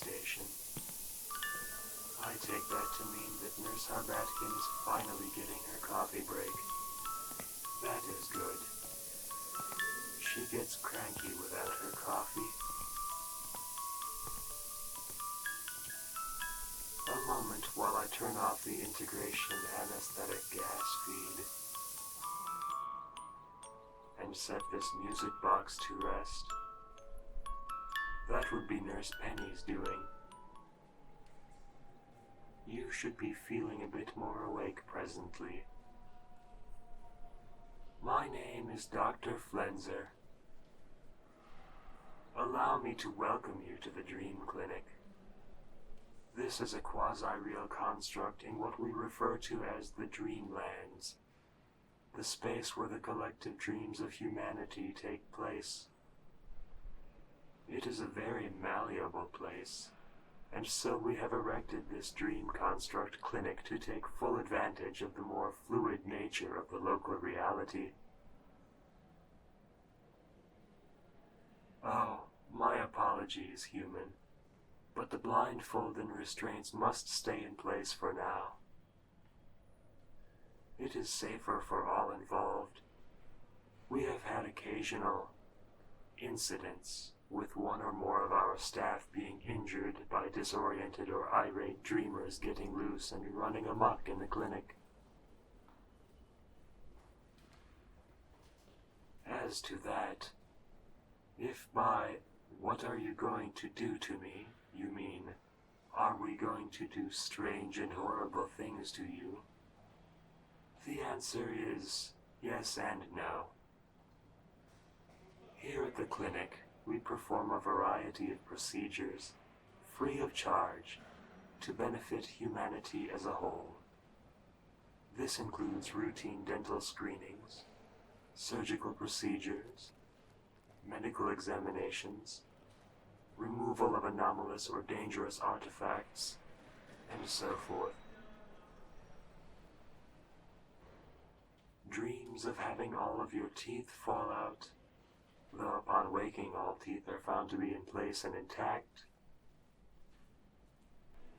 station. I take that to mean that Nurse Harbatkin is finally getting her coffee break. That is good. She gets cranky without her coffee. A moment while I turn off the integration anesthetic gas feed and set this music box to rest. That would be Nurse Penny's doing. You should be feeling a bit more awake presently. My name is Dr. Flenser. Allow me to welcome you to the Dream Clinic. This is a quasi-real construct in what we refer to as the Dreamlands, the space where the collective dreams of humanity take place. It is a very malleable place, and so we have erected this dream construct clinic to take full advantage of the more fluid nature of the local reality. Oh, my apologies, human, but the blindfold and restraints must stay in place for now. It is safer for all involved. We have had occasional incidents with one or more of our staff being injured by disoriented or irate dreamers getting loose and running amok in the clinic. As to that, if by "what are you going to do to me" you mean, are we going to do strange and horrible things to you? The answer is yes and no. Here at the clinic, we perform a variety of procedures, free of charge, to benefit humanity as a whole. This includes routine dental screenings, surgical procedures, medical examinations, removal of anomalous or dangerous artifacts, and so forth. Dreams of having all of your teeth fall out, though upon waking all teeth are found to be in place and intact.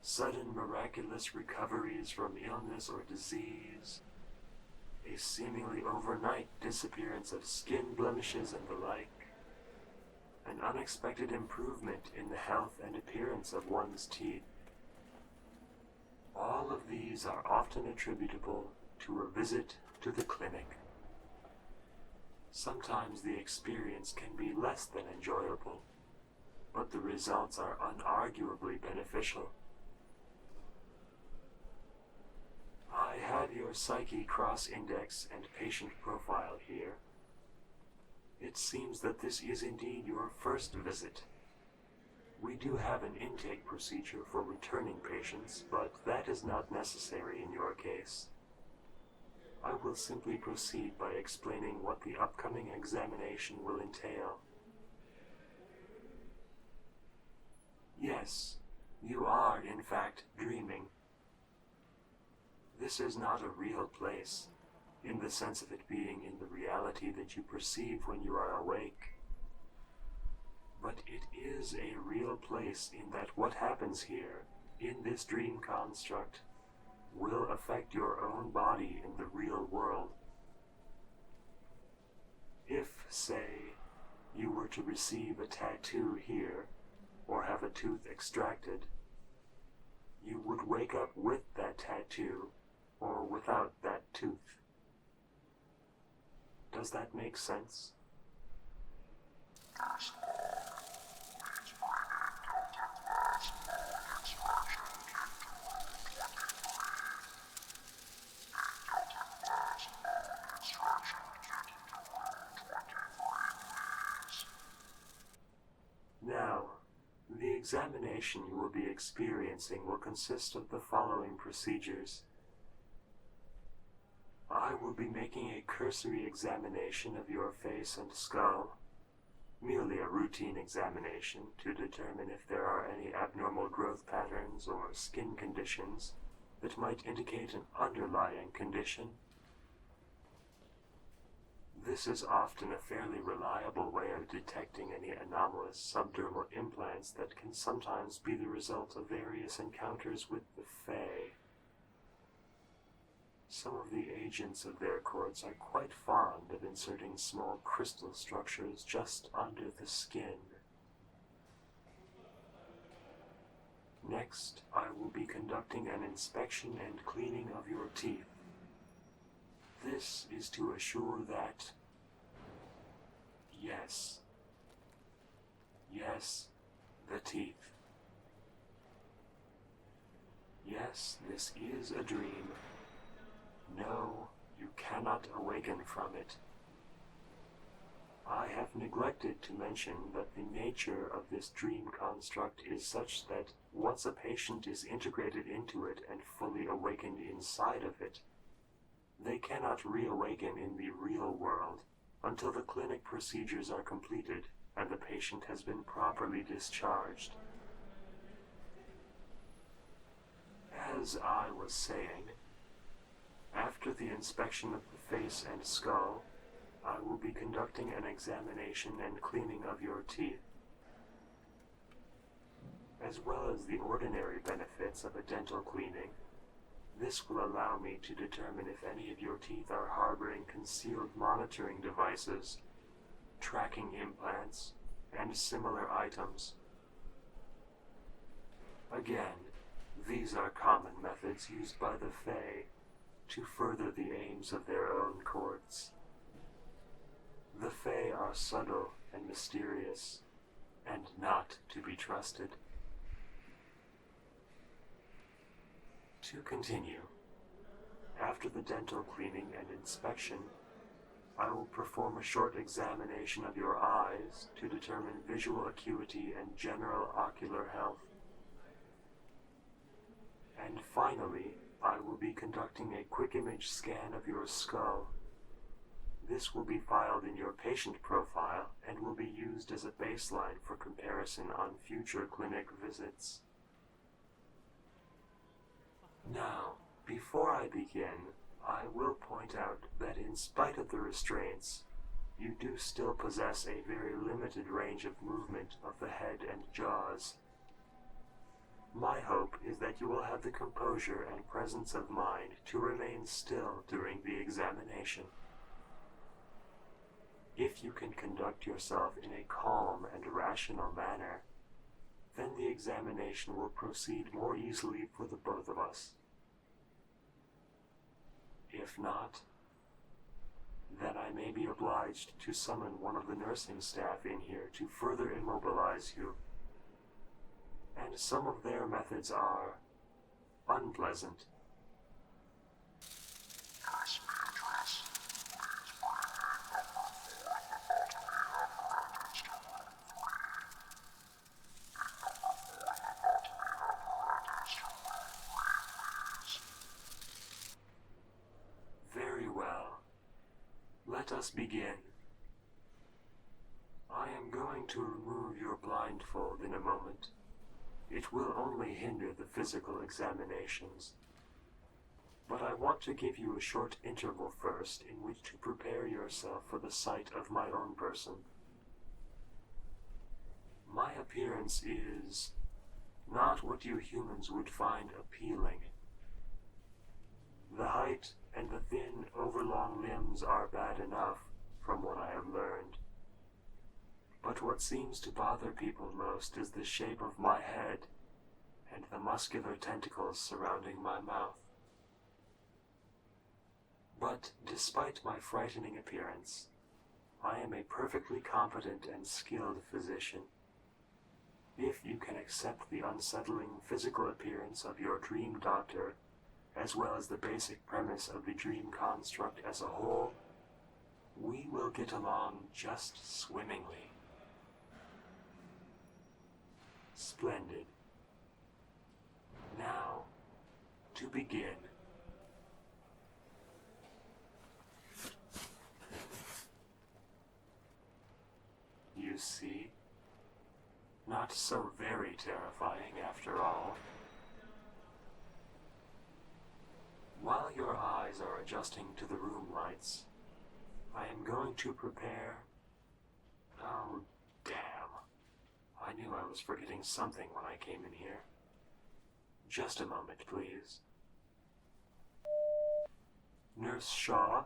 Sudden miraculous recoveries from illness or disease. A seemingly overnight disappearance of skin blemishes and the like. An unexpected improvement in the health and appearance of one's teeth. All of these are often attributable to a visit to the clinic. Sometimes the experience can be less than enjoyable, but the results are unarguably beneficial. I have your psyche cross-index and patient profile here. It seems that this is indeed your first visit. We do have an intake procedure for returning patients, but that is not necessary in your case. I will simply proceed by explaining what the upcoming examination will entail. Yes, you are in fact dreaming. This is not a real place, in the sense of it being in the reality that you perceive when you are awake. But it is a real place in that what happens here, in this dream construct, will affect your own body in the real world. If, say, you were to receive a tattoo here, or have a tooth extracted, you would wake up with that tattoo, or without that tooth. Does that make sense? Now, the examination you will be experiencing will consist of the following procedures. I will be making a cursory examination of your face and skull, merely a routine examination to determine if there are any abnormal growth patterns or skin conditions that might indicate an underlying condition. This is often a fairly reliable way of detecting any anomalous subdermal implants that can sometimes be the result of various encounters with the Fae. Some of the agents of their courts are quite fond of inserting small crystal structures just under the skin. Next, I will be conducting an inspection and cleaning of your teeth. This is to assure that, yes, the teeth. Yes, this is a dream. No, you cannot awaken from it. I have neglected to mention that the nature of this dream construct is such that once a patient is integrated into it and fully awakened inside of it, they cannot reawaken in the real world until the clinic procedures are completed and the patient has been properly discharged. As I was saying, after the inspection of the face and skull, I will be conducting an examination and cleaning of your teeth. As well as the ordinary benefits of a dental cleaning, this will allow me to determine if any of your teeth are harboring concealed monitoring devices, tracking implants, and similar items. Again, these are common methods used by the Fae to further the aims of their own courts. The Fae are subtle and mysterious, and not to be trusted. To continue, after the dental cleaning and inspection, I will perform a short examination of your eyes to determine visual acuity and general ocular health. And finally, I will be conducting a quick image scan of your skull. This will be filed in your patient profile and will be used as a baseline for comparison on future clinic visits. Now, before I begin, I will point out that in spite of the restraints, you do still possess a very limited range of movement of the head and jaws. My hope is that you will have the composure and presence of mind to remain still during the examination. If you can conduct yourself in a calm and rational manner, then the examination will proceed more easily for the both of us. If not, then I may be obliged to summon one of the nursing staff in here to further immobilize you. And some of their methods are unpleasant. Very well. Let us begin. I am going to remove your blindfold in a moment. It will only hinder the physical examinations. But I want to give you a short interval first in which to prepare yourself for the sight of my own person. My appearance is not what you humans would find appealing. The height and the thin, overlong limbs are bad enough, from what I have learned. But what seems to bother people most is the shape of my head and the muscular tentacles surrounding my mouth. But despite my frightening appearance, I am a perfectly competent and skilled physician. If you can accept the unsettling physical appearance of your dream doctor, as well as the basic premise of the dream construct as a whole, we will get along just swimmingly. Splendid. Now, to begin. You see, not so very terrifying after all. While your eyes are adjusting to the room lights, I am going to prepare... Oh, damn. I knew I was forgetting something when I came in here. Just a moment, please. Nurse Shaw?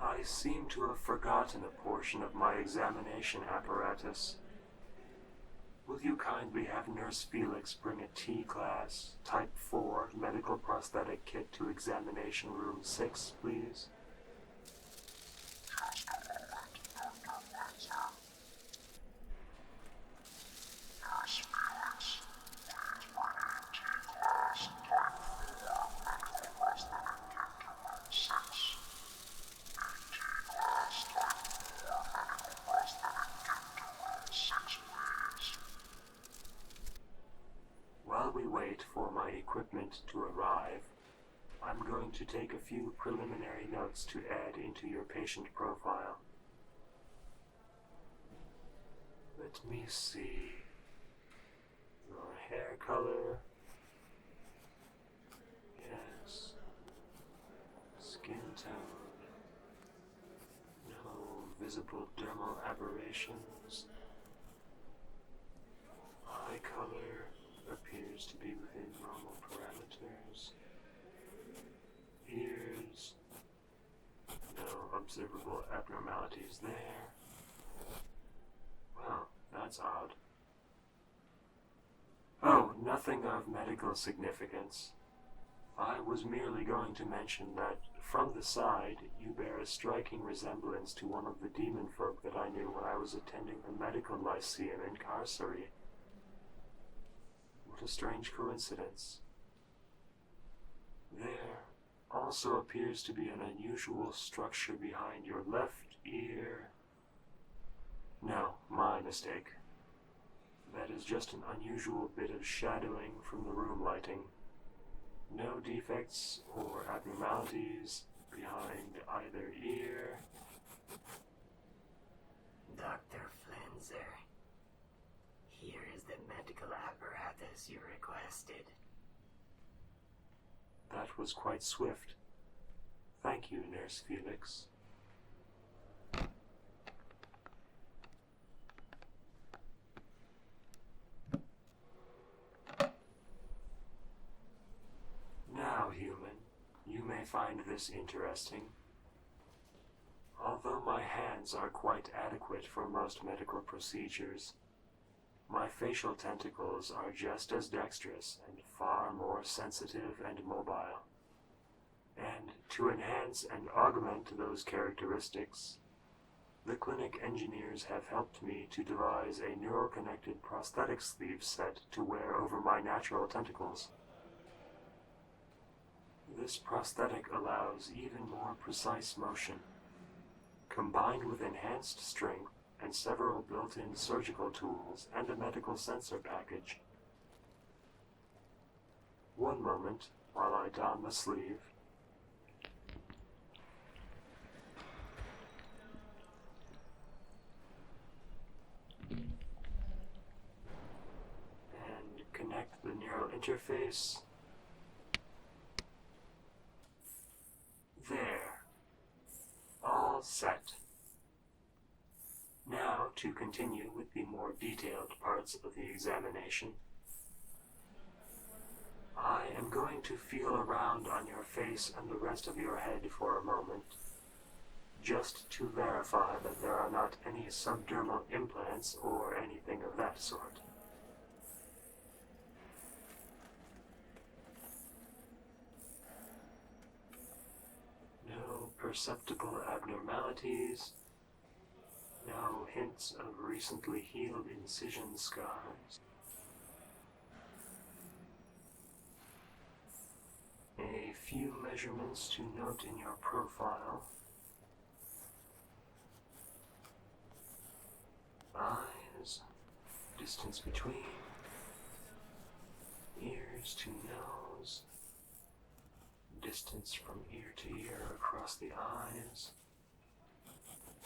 I seem to have forgotten a portion of my examination apparatus. Will you kindly have Nurse Felix bring a T-Class, Type 4 medical prosthetic kit to examination room 6, please? While we wait for my equipment to arrive, I'm going to take a few preliminary notes to add into your patient profile. Let me see. Your hair color. Yes. Skin tone. No visible dermal aberrations. Eye color appears to be within normal parameters. Ears. No observable abnormalities there. Well, that's odd. Oh, nothing of medical significance. I was merely going to mention that, from the side, you bear a striking resemblance to one of the demon folk that I knew when I was attending the medical lyceum in Carcery. What a strange coincidence. There also appears to be an unusual structure behind your left ear. No, my mistake. That is just an unusual bit of shadowing from the room lighting. No defects or abnormalities behind either ear. Dr. Flenser, here is the medical apparatus you requested. That was quite swift. Thank you, Nurse Felix. Now, human, you may find this interesting. Although my hands are quite adequate for most medical procedures, my facial tentacles are just as dexterous and far more sensitive and mobile. And to enhance and augment those characteristics, the clinic engineers have helped me to devise a neural-connected prosthetic sleeve set to wear over my natural tentacles. This prosthetic allows even more precise motion, combined with enhanced strength and several built-in surgical tools and a medical sensor package. One moment while I don the sleeve. And connect the neural interface. There. All set. Now to continue with the more detailed parts of the examination. I am going to feel around on your face and the rest of your head for a moment, just to verify that there are not any subdermal implants or anything of that sort. No perceptible abnormalities. No hints of recently healed incision scars. A few measurements to note in your profile. Eyes, distance between, ears to nose, distance from ear to ear across the eyes,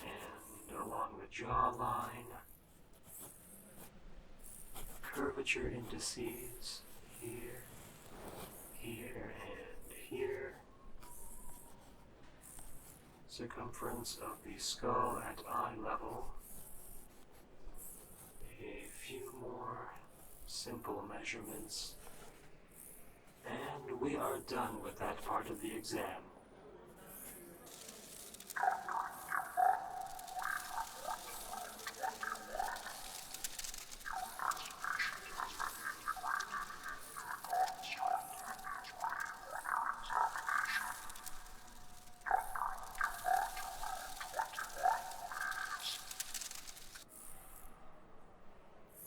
and along the jawline, curvature indices here, here and here. Circumference of the skull at eye level. A few more simple measurements. And we are done with that part of the exam.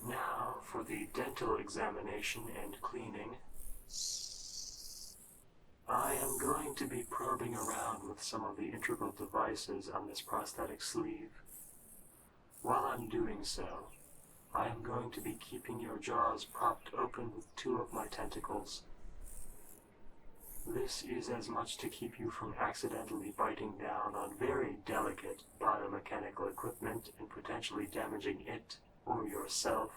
Now for the dental examination and cleaning. I am going to be probing around with some of the integral devices on this prosthetic sleeve. While I'm doing so, I am going to be keeping your jaws propped open with 2 of my tentacles. This is as much to keep you from accidentally biting down on very delicate biomechanical equipment and potentially damaging it or yourself,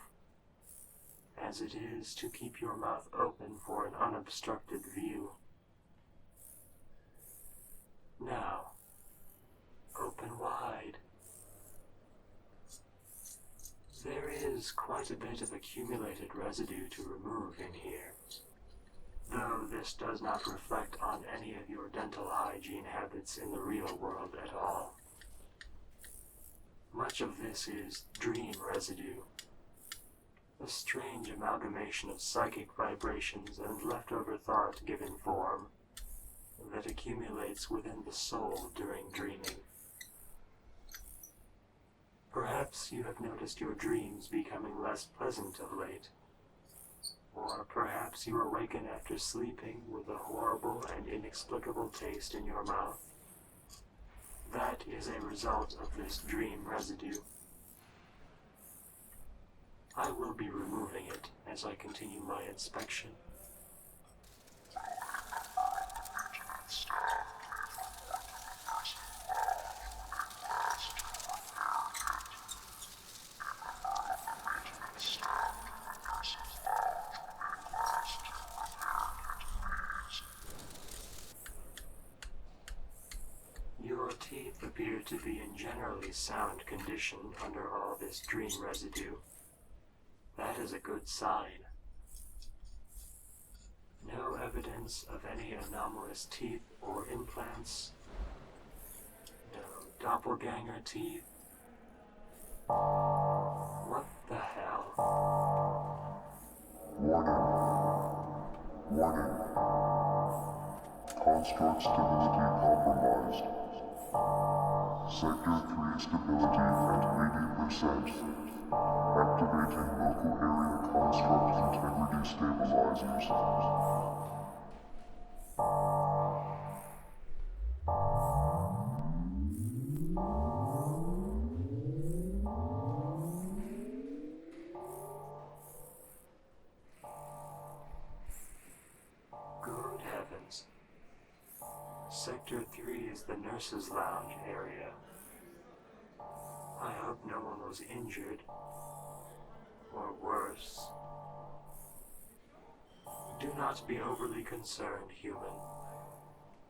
as it is to keep your mouth open for an unobstructed view. Now, open wide. There is quite a bit of accumulated residue to remove in here, though this does not reflect on any of your dental hygiene habits in the real world at all. Much of this is dream residue, a strange amalgamation of psychic vibrations and leftover thought given form that accumulates within the soul during dreaming. Perhaps you have noticed your dreams becoming less pleasant of late, or perhaps you awaken after sleeping with a horrible and inexplicable taste in your mouth. That is a result of this dream residue. I will be removing it as I continue my inspection. Your teeth appear to be in generally sound condition under all this dream residue. That is a good sign. No evidence of any anomalous teeth or implants. No doppelganger teeth. What the hell? Warning. Construct stability compromised. Sector 3 stability at 80%. Activating local area construct integrity stabilizers. Good heavens. Sector 3 is the nurse's lounge area. I hope no one was injured. Or worse. Do not be overly concerned, human.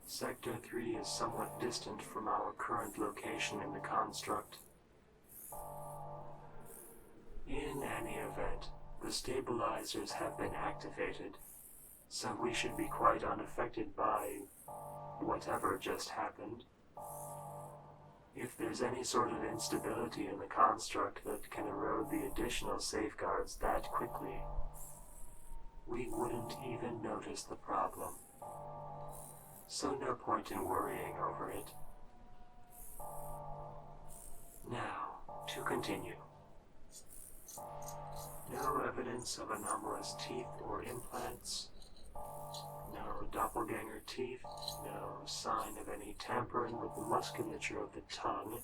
Sector 3 is somewhat distant from our current location in the construct. In any event, the stabilizers have been activated, so we should be quite unaffected by whatever just happened. If there's any sort of instability in the construct that can erode the additional safeguards that quickly, we wouldn't even notice the problem. So no point in worrying over it. Now, to continue. No evidence of anomalous teeth or implants. No doppelganger teeth, no sign of any tampering with the musculature of the tongue.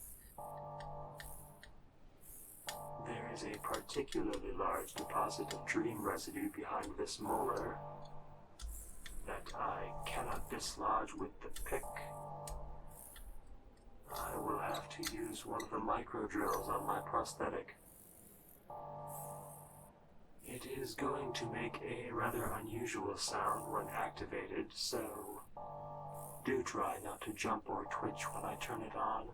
There is a particularly large deposit of dream residue behind this molar that I cannot dislodge with the pick. I will have to use one of the micro drills on my prosthetic. It It is going to make a rather unusual sound when activated, so do try not to jump or twitch when I turn it on.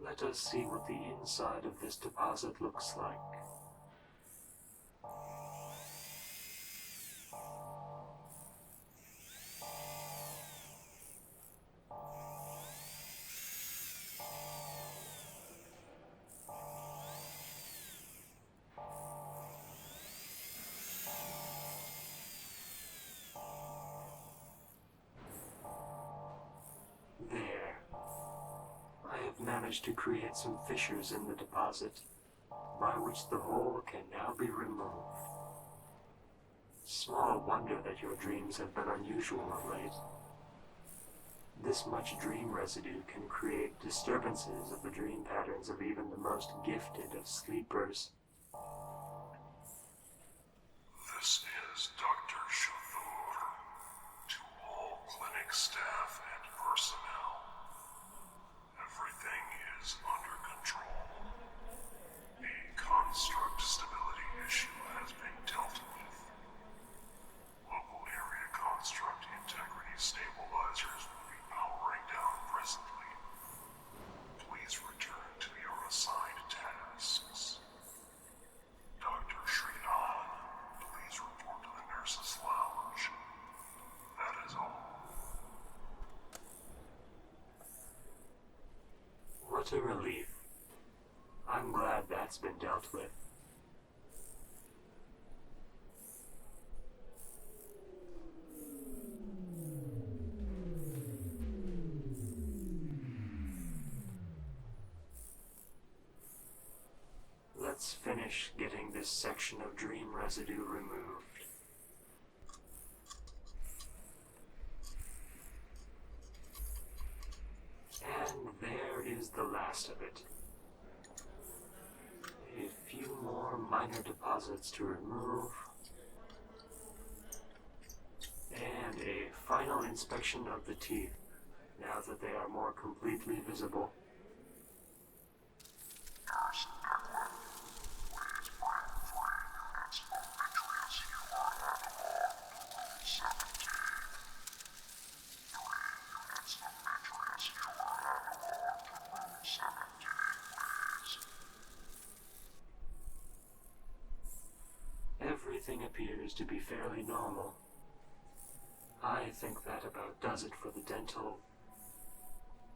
Let us see what the inside of this deposit looks like. Managed to create some fissures in the deposit, by which the hole can now be removed. Small wonder that your dreams have been unusual of late. This much dream residue can create disturbances of the dream patterns of even the most gifted of sleepers. This is Dr. Shathur. To all clinic staff and personnel. Everything is under control. A construct stability issue has been dealt with. Local area construct integrity stabilizers will be powering down presently. Please return to your assigned tasks. Dr. Srihan, please report to the nurse's lounge. That is all. What a relief. I'm glad that's been dealt with. Let's finish getting this section of dream residue removed. And there is the last of it. A few more minor deposits to remove. And a final inspection of the teeth, now that they are more completely visible. Everything appears to be fairly normal. I think that about does it for the dental...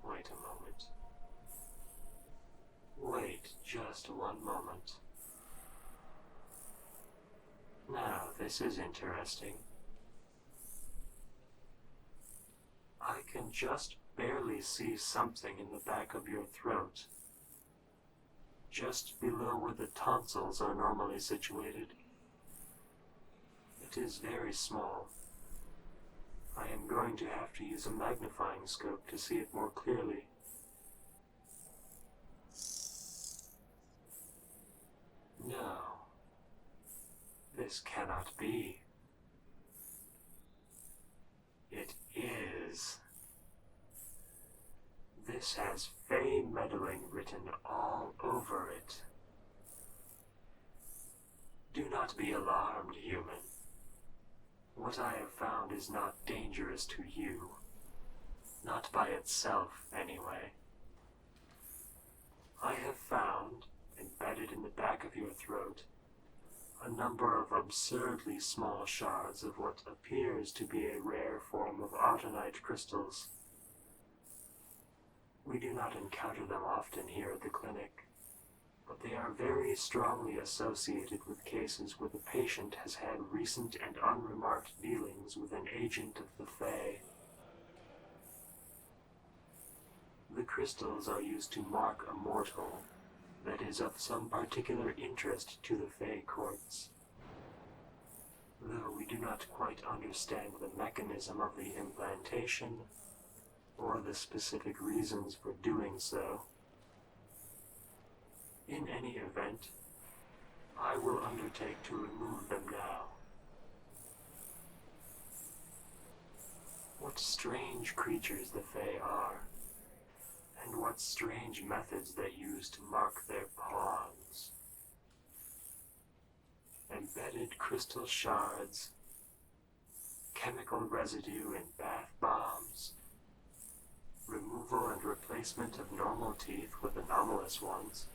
Wait a moment. Wait just one moment. Now, this is interesting. I can just barely see something in the back of your throat, just below where the tonsils are normally situated. It is very small. I am going to have to use a magnifying scope to see it more clearly. No. This cannot be. It is. This has Fey meddling written all over it. Do not be alarmed, human. What I have found is not dangerous to you. Not by itself, anyway. I have found, embedded in the back of your throat, a number of absurdly small shards of what appears to be a rare form of autunite crystals. We do not encounter them often here at the clinic, but they are very strongly associated with cases where the patient has had recent and unremarked dealings with an agent of the Fae. The crystals are used to mark a mortal that is of some particular interest to the Fae courts. though we do not quite understand the mechanism of the implantation or the specific reasons for doing so. In any event, I will undertake to remove them now. What strange creatures the Fae are, and what strange methods they use to mark their pawns. Embedded crystal shards, chemical residue in bath bombs, removal and replacement of normal teeth with anomalous ones.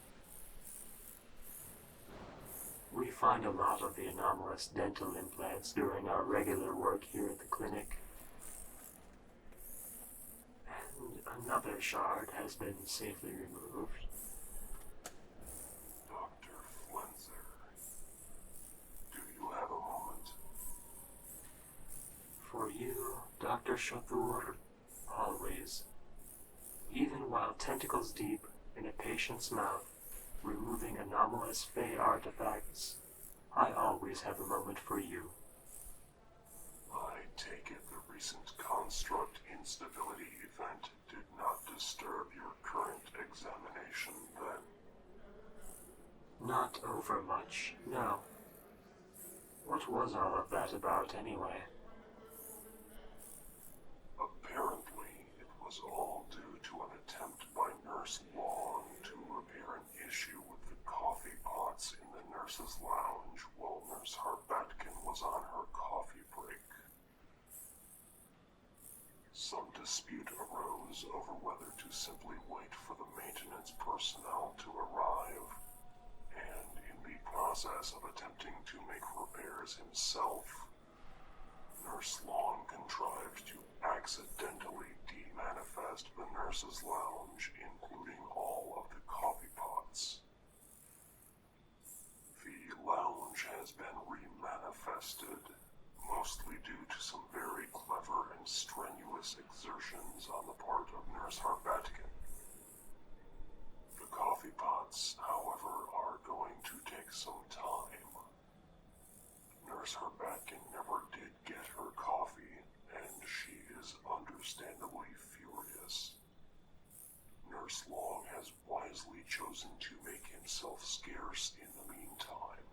We find a lot of the anomalous dental implants during our regular work here at the clinic. And another shard has been safely removed. Dr. Flenser, do you have a moment? For you, Dr. Chathur, always. Even while tentacles deep in a patient's mouth, removing anomalous Fae artifacts, I always have a moment for you. I take it the recent construct instability event did not disturb your current examination, then? Not over much, no. What was all of that about, anyway? Apparently, it was all due to an attempt by Nurse Long to repair an issue with the coffee pots in the nurse's lounge while Nurse Harbatkin was on her coffee break. Some dispute arose over whether to simply wait for the maintenance personnel to arrive, and in the process of attempting to make repairs himself, Nurse Long contrived to accidentally demanifest the nurse's lounge, including all of the coffee pots. The lounge has been remanifested, mostly due to some very clever and strenuous exertions on the part of Nurse Harbatkin. The coffee pots, however, are going to take some time. Nurse Harbatkin never did get her coffee, and she is understandably furious. Nurse Long has wisely chosen to make himself scarce in the meantime.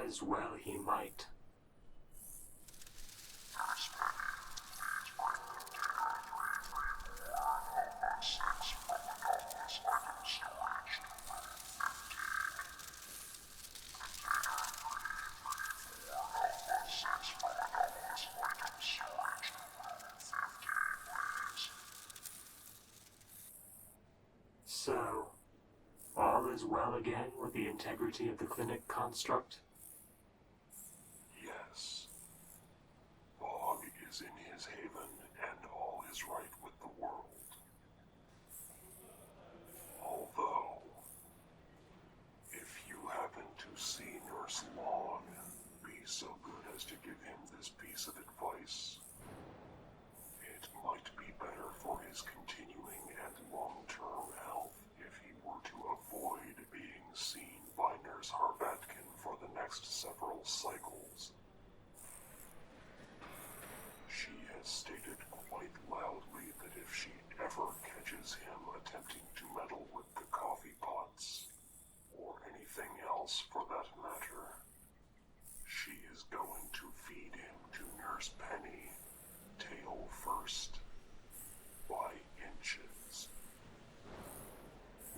As well he might. So, all is well again with the integrity of the clinic construct? Yes. Bog is in his haven, and all is right with the world. Although, if you happen to see Nurse Long, be so good as to give him this piece of advice. It might be better for his continuing and long-term health if he were to avoid being seen by Nurse Harbatkin for the next several cycles. She has stated quite loudly that if she ever catches him attempting to meddle with the coffee pots, or anything else for that matter, she is going to feed him to Nurse Penny, tail first, by inches.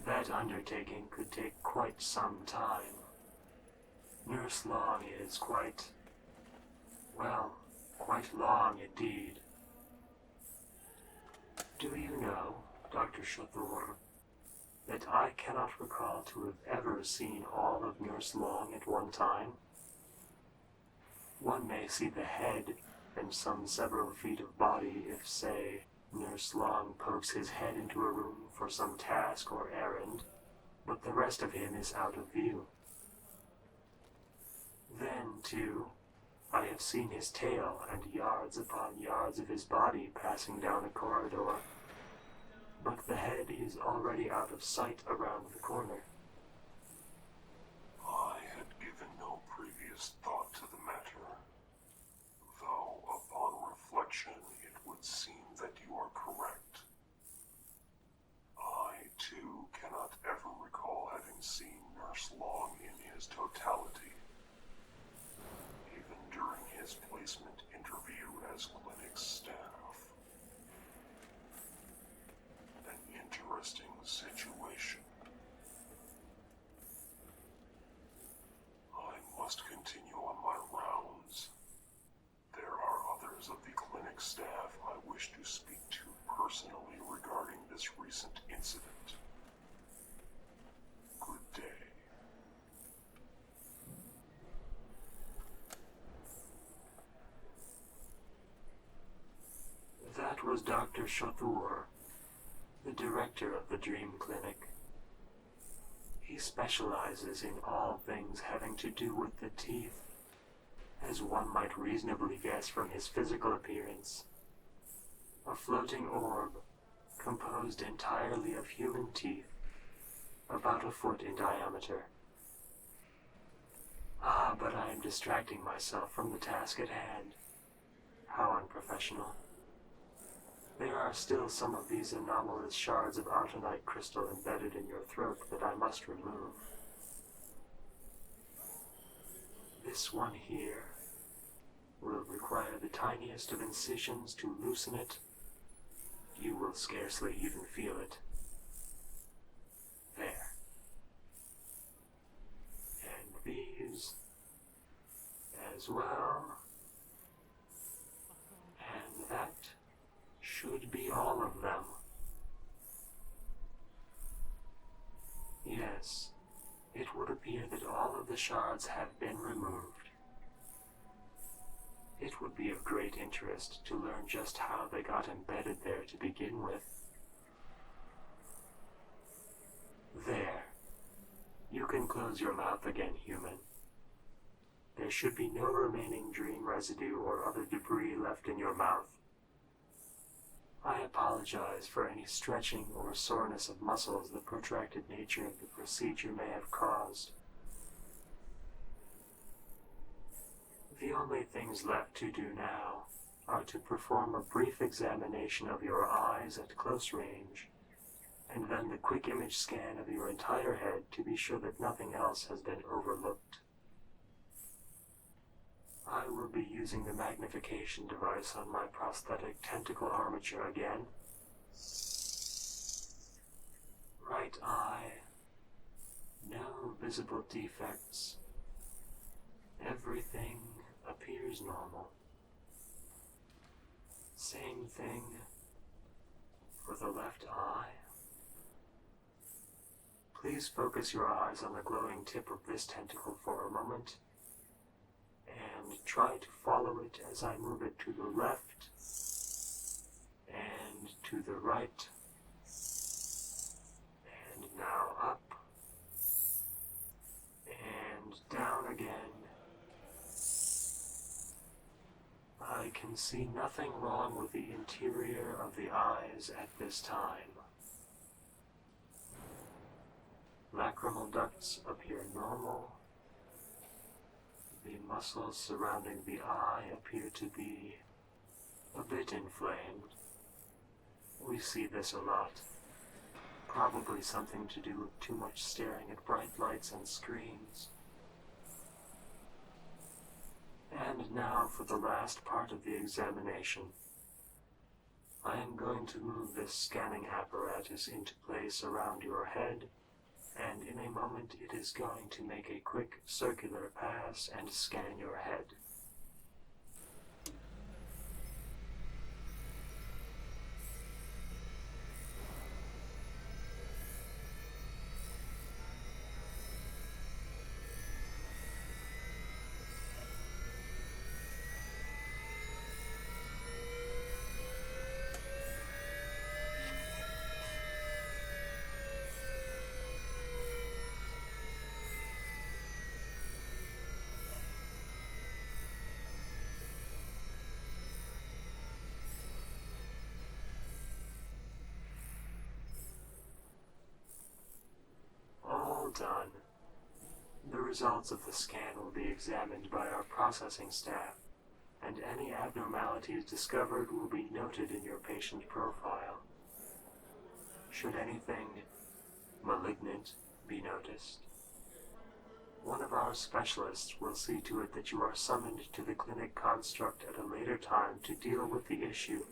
That undertaking could take quite some time. Nurse Long is quite long indeed. Do you know, Dr. Chathur, that I cannot recall to have ever seen all of Nurse Long at one time? One may see the head and some several feet of body if, say, Nurse Long pokes his head into a room for some task or errand, but the rest of him is out of view. Then, too, I have seen his tail and yards upon yards of his body passing down a corridor, but the head is already out of sight around the corner. I had given no previous closest thought to the matter, though upon reflection it would seem that you are correct. I, too, cannot ever recall having seen Nurse Long in his totality, even during his placement interview as clinic staff. An interesting situation. I must continue on my rounds. There are others of the clinic staff I wish to speak to personally regarding this recent incident. Good day. That was Dr. Chathur, the director of the Dream Clinic. He specializes in all things having to do with the teeth, as one might reasonably guess from his physical appearance. A floating orb, composed entirely of human teeth, about a foot in diameter. But I am distracting myself from the task at hand. How unprofessional. There are still some of these anomalous shards of autunite crystal embedded in your throat that I must remove. This one here will require the tiniest of incisions to loosen it. You will scarcely even feel it. There. And these as well. And that should be all of them. Yes, it would appear that all of the shards have been removed. It would be of great interest to learn just how they got embedded there to begin with. There. You can close your mouth again, human. There should be no remaining dream residue or other debris left in your mouth. I apologize for any stretching or soreness of muscles the protracted nature of the procedure may have caused. The only things left to do now are to perform a brief examination of your eyes at close range, and then the quick image scan of your entire head to be sure that nothing else has been overlooked. I will be using the magnification device on my prosthetic tentacle armature again. Right eye. No visible defects. Everything appears normal. Same thing for the left eye. Please focus your eyes on the glowing tip of this tentacle for a moment, and try to follow it as I move it to the left and to the right, and now up and down again. I can see nothing wrong with the interior of the eyes at this time. Lacrimal ducts appear normal. The muscles surrounding the eye appear to be a bit inflamed. We see this a lot. Probably something to do with too much staring at bright lights and screens. And now for the last part of the examination. I am going to move this scanning apparatus into place around your head, and in a moment it is going to make a quick circular pass and scan your head. Done. The results of the scan will be examined by our processing staff, and any abnormalities discovered will be noted in your patient profile. Should anything malignant be noticed, one of our specialists will see to it that you are summoned to the clinic construct at a later time to deal with the issue.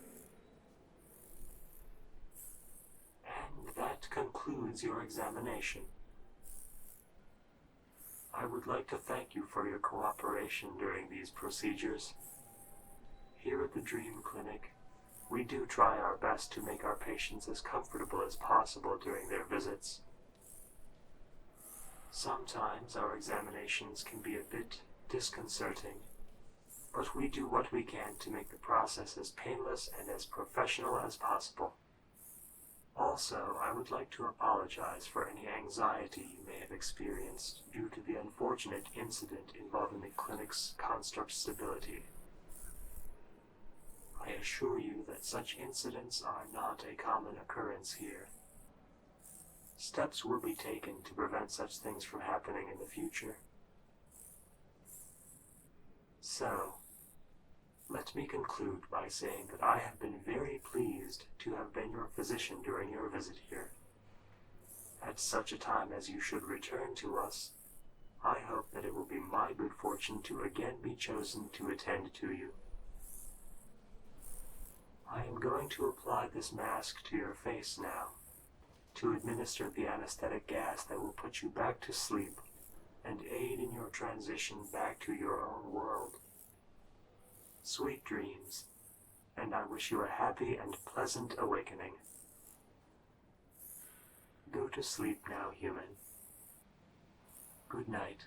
And that concludes your examination. I would like to thank you for your cooperation during these procedures. Here at the Dream Clinic, we do try our best to make our patients as comfortable as possible during their visits. Sometimes our examinations can be a bit disconcerting, but we do what we can to make the process as painless and as professional as possible. Also, I would like to apologize for any anxiety you may have experienced due to the unfortunate incident involving the clinic's construct stability. I assure you that such incidents are not a common occurrence here. Steps will be taken to prevent such things from happening in the future. So, let me conclude by saying that I have been very pleased to have been your physician during your visit here. At such a time as you should return to us, I hope that it will be my good fortune to again be chosen to attend to you. I am going to apply this mask to your face now, to administer the anesthetic gas that will put you back to sleep and aid in your transition back to your own world. Sweet dreams, and I wish you a happy and pleasant awakening. Go to sleep now, human. Good night.